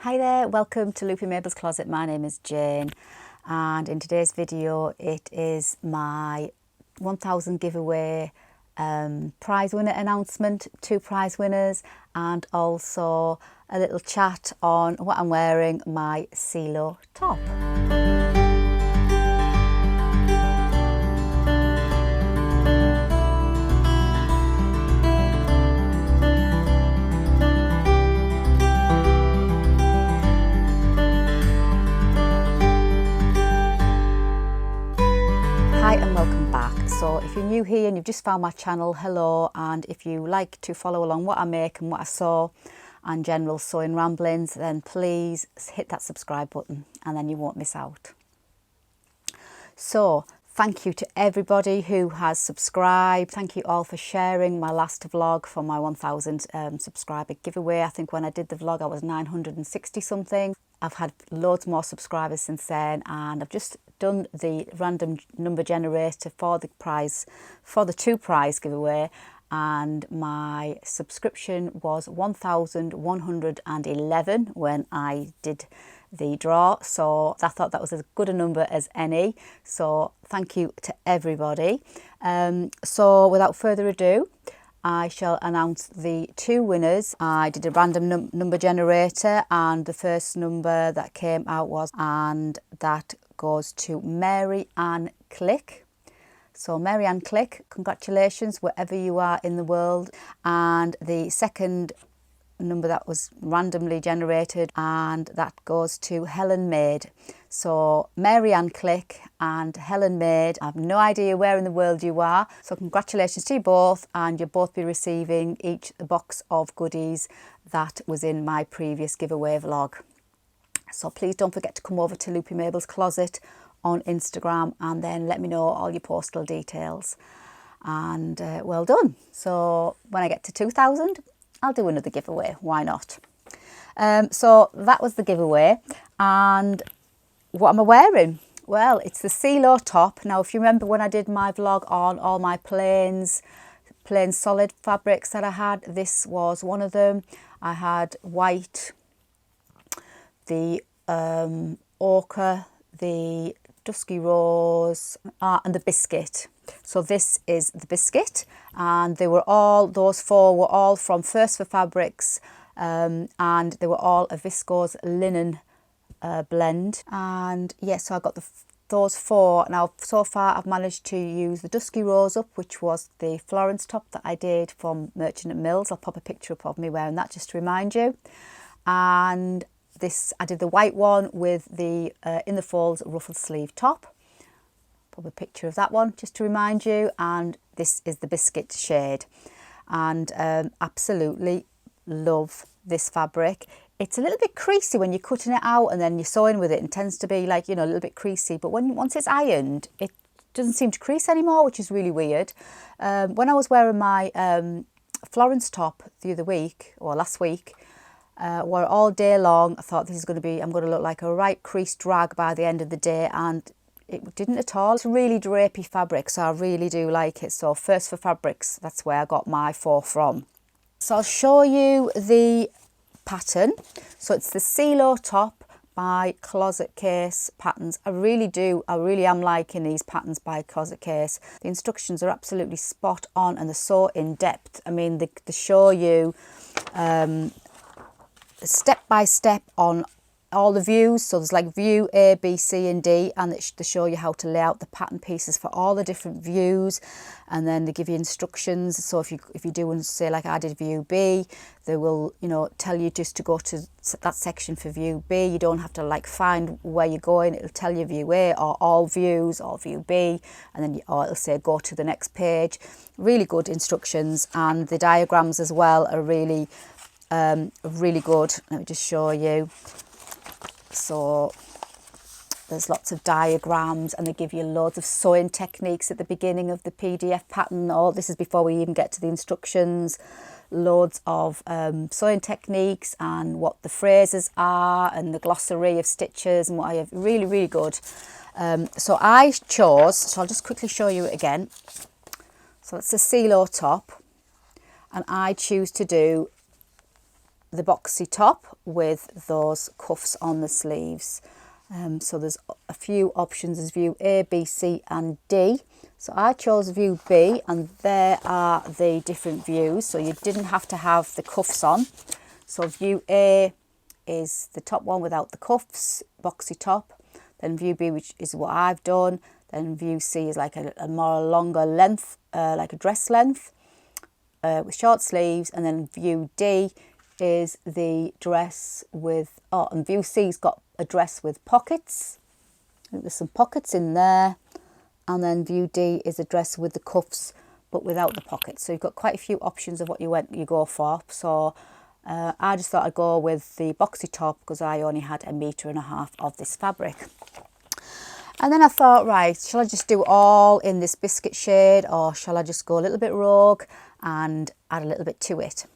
Hi there, welcome to Dressmakers Closet. My name is Jane, and in today's video it is my 1000 giveaway prize winner announcement, 2 prize winners, and also a little chat on what I'm wearing, my Cielo top. Hi and welcome back. So if you're new here and you've just found my channel, hello, and if you like to follow along what I make and what I sew and general sewing ramblings, then please hit that subscribe button and then you won't miss out. So thank you to everybody who has subscribed. Thank you all for sharing my last vlog for my 1000 subscriber giveaway. I think when I did the vlog I was 960 something. I've had loads more subscribers since then, and I've just done the random number generator for the prize, for the 2 prize giveaway, and my subscription was 1111 when I did the draw, so I thought that was as good a number as any. So thank you to everybody. So without further ado, I shall announce the 2 winners. I did a random number generator, and the first number that came out was, and that goes to Mary Ann Click. So Mary Ann Click, congratulations wherever you are in the world. And the second number that was randomly generated, and that goes to Helen Maid. So Mary Ann Click and Helen Maid, I have no idea where in the world you are, so congratulations to you both, and you'll both be receiving each a box of goodies that was in my previous giveaway vlog. So please don't forget to come over to Dressmakers Closet on Instagram and then let me know all your postal details. And well done. So when I get to 2000, I'll do another giveaway, why not? So that was the giveaway, and what am I wearing? Well, it's the Cielo top. Now, if you remember when I did my vlog on all my plain solid fabrics that I had, this was one of them. I had white, the ochre, the dusky rose, and the biscuit. So this is the biscuit, and they were all, those 4 were all from First for Fabrics, and they were all a viscose linen blend. And yes, so I got those 4. Now so far I've managed to use the dusky rose up, which was the Florence top that I did from Merchant Mills. I'll pop a picture up of me wearing that just to remind you. And this, I did the white one with the in the folds ruffled sleeve top. Pop a picture of that one just to remind you. And this is the biscuit shade, and absolutely love this fabric. It's a little bit creasy when you're cutting it out and then you're sewing with it, and tends to be like, you know, a little bit creasy, but once it's ironed it doesn't seem to crease anymore, which is really weird. When I was wearing my Florence top the other week, or last week, wore it all day long, I thought this is going to be, I'm going to look like a right creased drag by the end of the day, and it didn't at all. It's a really drapey fabric, so I really do like it. So First for Fabrics, that's where I got my 4 from. So I'll show you the pattern. So it's the Cielo top by Closet Case Patterns. I really am liking these patterns by Closet Case. The instructions are absolutely spot on, and they're so in depth. I mean, they show you step by step on all the views. So there's like view A, B, C and D, and they show you how to lay out the pattern pieces for all the different views, and then they give you instructions. So if you do, and say like I did view B, they will, you know, tell you just to go to that section for view B. You don't have to like find where you're going. It'll tell you view A or all views or view B, and then or it'll say go to the next page. Really good instructions, and the diagrams as well are really really good. Let me just show you. So there's lots of diagrams, and they give you loads of sewing techniques at the beginning of the PDF pattern. All this is before we even get to the instructions. Loads of sewing techniques and what the phrases are, and the glossary of stitches and what I have. Really, really good. So I chose, so I'll just quickly show you it again. So it's a Cielo top, and I choose to do the boxy top with those cuffs on the sleeves. So there's a few options. There's view A, B, C and D. So I chose view B, and there are the different views. So you didn't have to have the cuffs on. So view A is the top one without the cuffs, boxy top. Then view B, which is what I've done. Then view C is like a more longer length, like a dress length with short sleeves. And then view D is the dress with, and view C's got a dress with pockets. I think there's some pockets in there. And then view D is a dress with the cuffs but without the pockets. So you've got quite a few options of what you go for. So I just thought I'd go with the boxy top because I only had 1.5 meters of this fabric. And then I thought, right, shall I just do it all in this biscuit shade, or shall I just go a little bit rogue and add a little bit to it?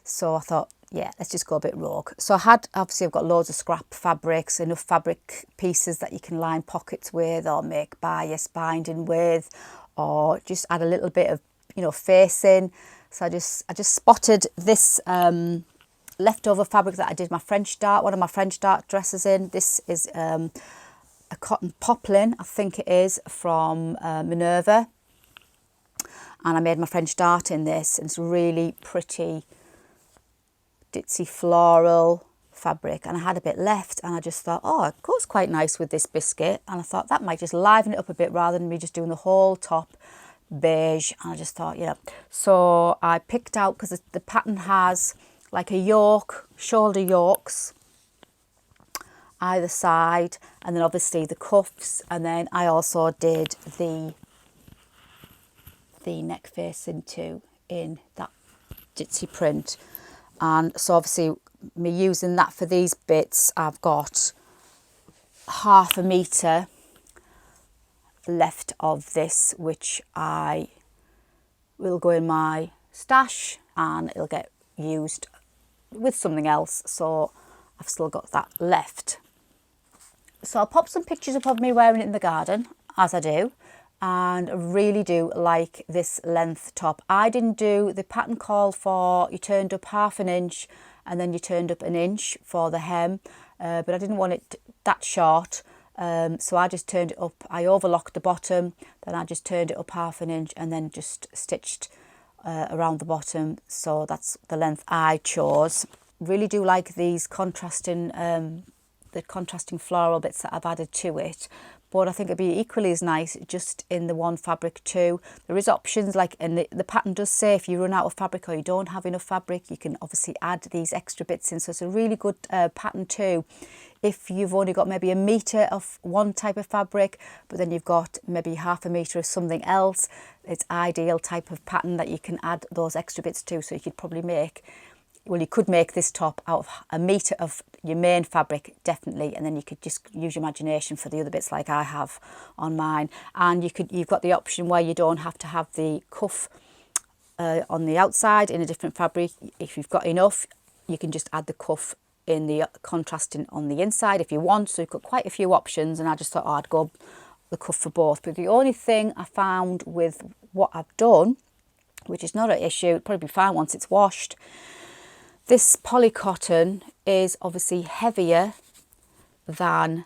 So I thought, yeah, let's just go a bit rogue. So obviously I've got loads of scrap fabrics, enough fabric pieces that you can line pockets with or make bias binding with, or just add a little bit of, facing. So I just spotted this leftover fabric that I did one of my French dart dresses in. This is a cotton poplin, I think it is, from Minerva. And I made my French dart in this, and it's really pretty ditzy floral fabric, and I had a bit left, and I just thought, it goes quite nice with this biscuit, and I thought that might just liven it up a bit rather than me just doing the whole top beige. And I just thought, so I picked out, because the pattern has like a yoke, shoulder yokes either side, and then obviously the cuffs, and then I also did the neck facing too in that ditzy print. And so obviously me using that for these bits, I've got 1/2 meter left of this, which I will go in my stash and it'll get used with something else. So I've still got that left. So I'll pop some pictures up of me wearing it in the garden, as I do. And I really do like this length top. I didn't do the pattern call for you turned up 1/2 inch and then you turned up 1 inch for the hem, but I didn't want it that short, so I just turned it up. I overlocked the bottom, then I just turned it up 1/2 inch and then just stitched around the bottom. So that's the length I chose. Really do like these contrasting floral bits that I've added to it, but I think it'd be equally as nice just in the one fabric too. There is options, like, and the pattern does say if you run out of fabric or you don't have enough fabric, you can obviously add these extra bits in. So it's a really good pattern too if you've only got maybe 1 meter of one type of fabric, but then you've got maybe 1/2 meter of something else. It's ideal type of pattern that you can add those extra bits to. So you could probably you could make this top out of 1 meter of your main fabric, definitely, and then you could just use your imagination for the other bits like I have on mine. And you've got the option where you don't have to have the cuff on the outside in a different fabric. If you've got enough, you can just add the cuff in the contrasting on the inside if you want. So you've got quite a few options, and I just thought I'd go the cuff for both. But the only thing I found with what I've done, which is not an issue, it'll probably be fine once it's washed, this poly cotton is obviously heavier than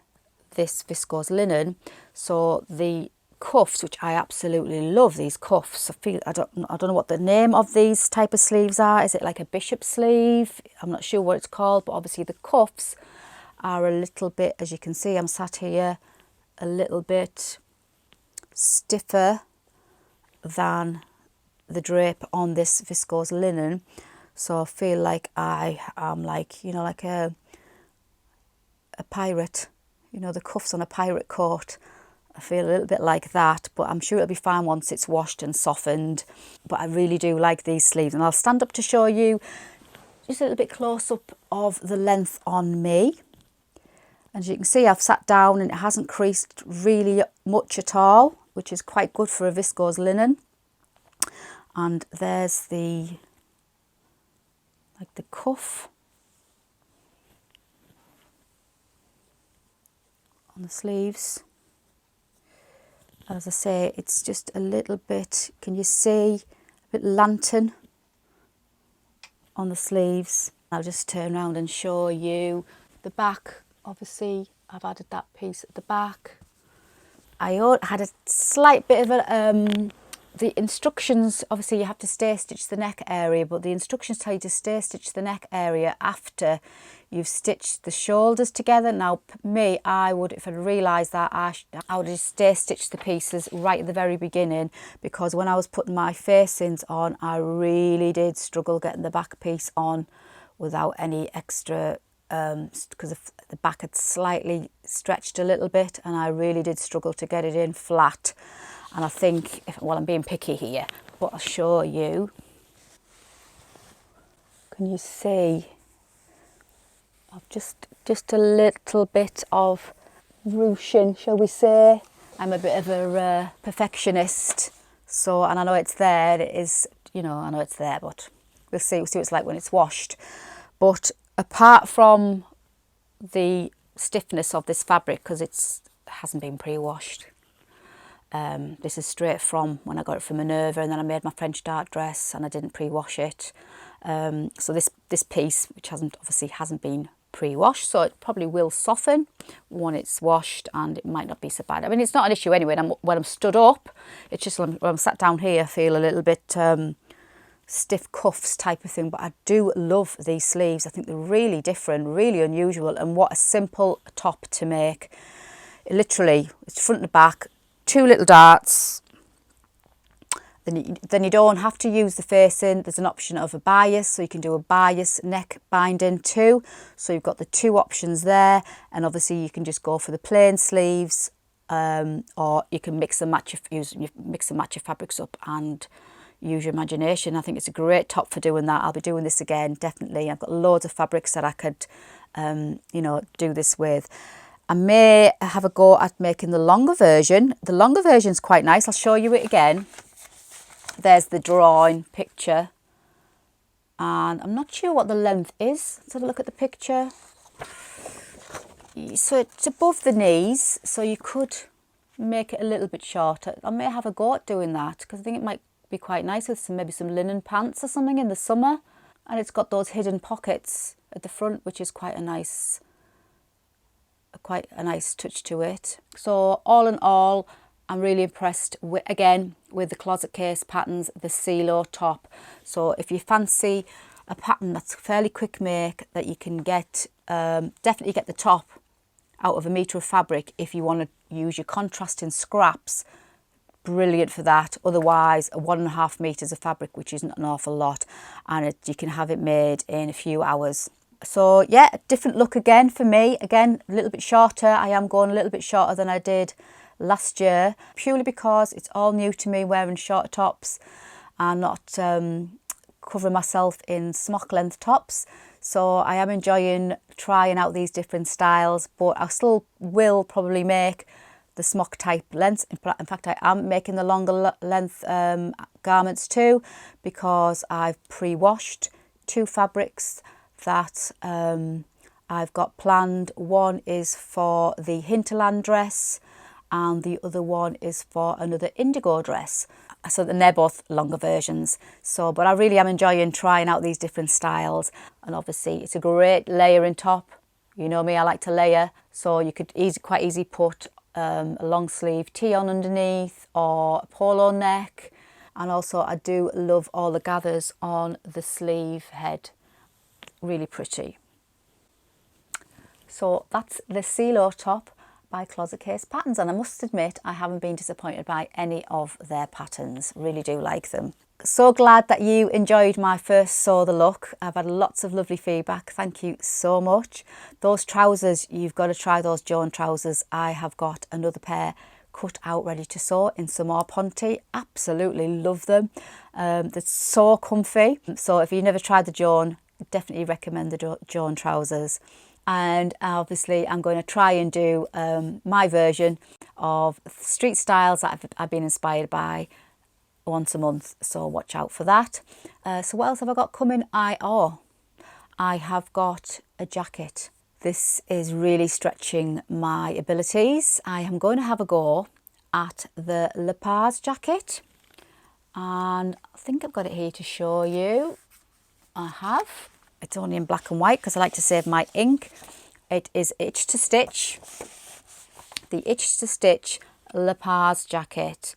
this viscose linen. So the cuffs, which I absolutely love these cuffs. I don't know what the name of these type of sleeves are. Is it like a bishop sleeve? I'm not sure what it's called, but obviously the cuffs are a little bit, as you can see, I'm sat here, a little bit stiffer than the drape on this viscose linen. So I feel like I am like, like a pirate, the cuffs on a pirate coat. I feel a little bit like that, but I'm sure it'll be fine once it's washed and softened. But I really do like these sleeves, and I'll stand up to show you just a little bit close up of the length on me. As you can see, I've sat down and it hasn't creased really much at all, which is quite good for a viscose linen. And there's the cuff on the sleeves. As I say, it's just a little bit, can you see, a bit lantern on the sleeves. I'll just turn around and show you the back. Obviously, I've added that piece at the back. I had a slight bit of a, the instructions, obviously you have to stay stitch the neck area, but the instructions tell you to stay stitch the neck area after you've stitched the shoulders together. Now me, I would, if I'd realised that, I would just stay stitch the pieces right at the very beginning, because when I was putting my facings on, I really did struggle getting the back piece on without any extra, because the back had slightly stretched a little bit, and I really did struggle to get it in flat. And I think, well, I'm being picky here, but I'll show you. Can you see? I've just a little bit of ruching, shall we say. I'm a bit of a perfectionist, so, and I know it's there. It is, you know, I know it's there, but we'll see what it's like when it's washed. But apart from the stiffness of this fabric, because it hasn't been pre-washed. This is straight from when I got it from Minerva, and then I made my French dart dress and I didn't pre-wash it. So this piece, which obviously hasn't been pre-washed, so it probably will soften when it's washed, and it might not be so bad. I mean, it's not an issue anyway. When I'm stood up, it's just when I'm sat down here, I feel a little bit stiff cuffs type of thing. But I do love these sleeves. I think they're really different, really unusual, and what a simple top to make. Literally, it's front and back. 2 little darts, then you don't have to use the facing. There's an option of a bias, so you can do a bias neck binding too. So you've got the 2 options there, and obviously you can just go for the plain sleeves, or you can mix and match your fabrics up and use your imagination. I think it's a great top for doing that. I'll be doing this again, definitely. I've got loads of fabrics that I could, you know, do this with. I may have a go at making the longer version. The longer version is quite nice. I'll show you it again. There's the drawing picture. And I'm not sure what the length is. Let's have a look at the picture. So it's above the knees, so you could make it a little bit shorter. I may have a go at doing that, because I think it might be quite nice with maybe some linen pants or something in the summer. And it's got those hidden pockets at the front, which is quite a nice touch to it. So all in all, I'm really impressed with the Closet Case patterns, the Cielo top. So if you fancy a pattern that's fairly quick make, that you can get, definitely get the top out of a metre of fabric. If you want to use your contrasting scraps, brilliant for that. Otherwise, 1.5 metres of fabric, which isn't an awful lot, and you can have it made in a few hours. So yeah, different look again for me. Again, a little bit shorter. I am going a little bit shorter than I did last year, purely because it's all new to me wearing shorter tops and not covering myself in smock length tops. So I am enjoying trying out these different styles, but I still will probably make the smock type lengths. In fact, I am making the longer length garments too, because I've pre-washed 2 fabrics that I've got planned. One is for the Hinterland dress and the other one is for another indigo dress. So they're both longer versions. So, but I really am enjoying trying out these different styles. And obviously it's a great layering top. You know me, I like to layer. So you could quite easily put a long sleeve tee on underneath, or a polo neck. And also I do love all the gathers on the sleeve head. Really pretty. So that's the Cielo top by Closet Case Patterns, and I must admit I haven't been disappointed by any of their patterns. Really do like them. So glad that you enjoyed my first sew the look. I've had lots of lovely feedback. Thank you so much. Those trousers, you've got to try those Jayne trousers. I have got another pair cut out ready to sew in some more Ponte. Absolutely love them. They're so comfy. So if you've never tried the Jayne, definitely recommend the Jayne trousers. And obviously I'm going to try and do my version of street styles that I've been inspired by once a month, so watch out for that. So what else have I got coming? I have got a jacket. This is really stretching my abilities. I am going to have a go at the leopard jacket, and I think I've got it here to show you. I have. It's only in black and white because I like to save my ink. It is Itch to Stitch. The Itch to Stitch La Paz jacket.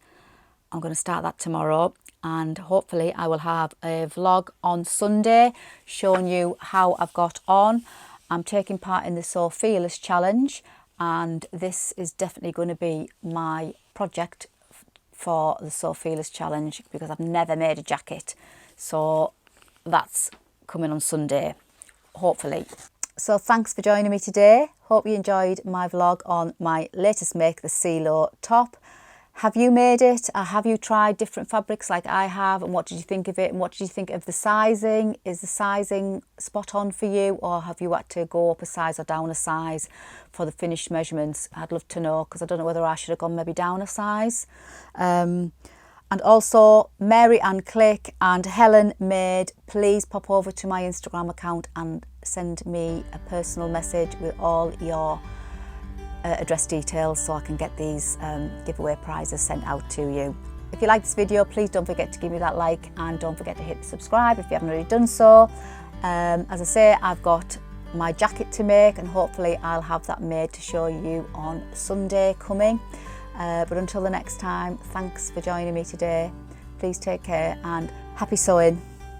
I'm going to start that tomorrow, and hopefully I will have a vlog on Sunday showing you how I've got on. I'm taking part in the So Fearless challenge, and this is definitely going to be my project for the So Fearless challenge because I've never made a jacket. So that's coming on Sunday, hopefully. So thanks for joining me today. Hope you enjoyed my vlog on my latest make, the Cielo top. Have you made it? Or have you tried different fabrics like I have? And what did you think of it? And what did you think of the sizing? Is the sizing spot on for you? Or have you had to go up a size or down a size for the finished measurements? I'd love to know, because I don't know whether I should have gone maybe down a size. And also, Mary Ann Click and Helen Made, please pop over to my Instagram account and send me a personal message with all your address details so I can get these giveaway prizes sent out to you. If you like this video, please don't forget to give me that like, and don't forget to hit subscribe if you haven't already done so. As I say, I've got my jacket to make, and hopefully I'll have that made to show you on Sunday coming. But until the next time, thanks for joining me today. Please take care and happy sewing.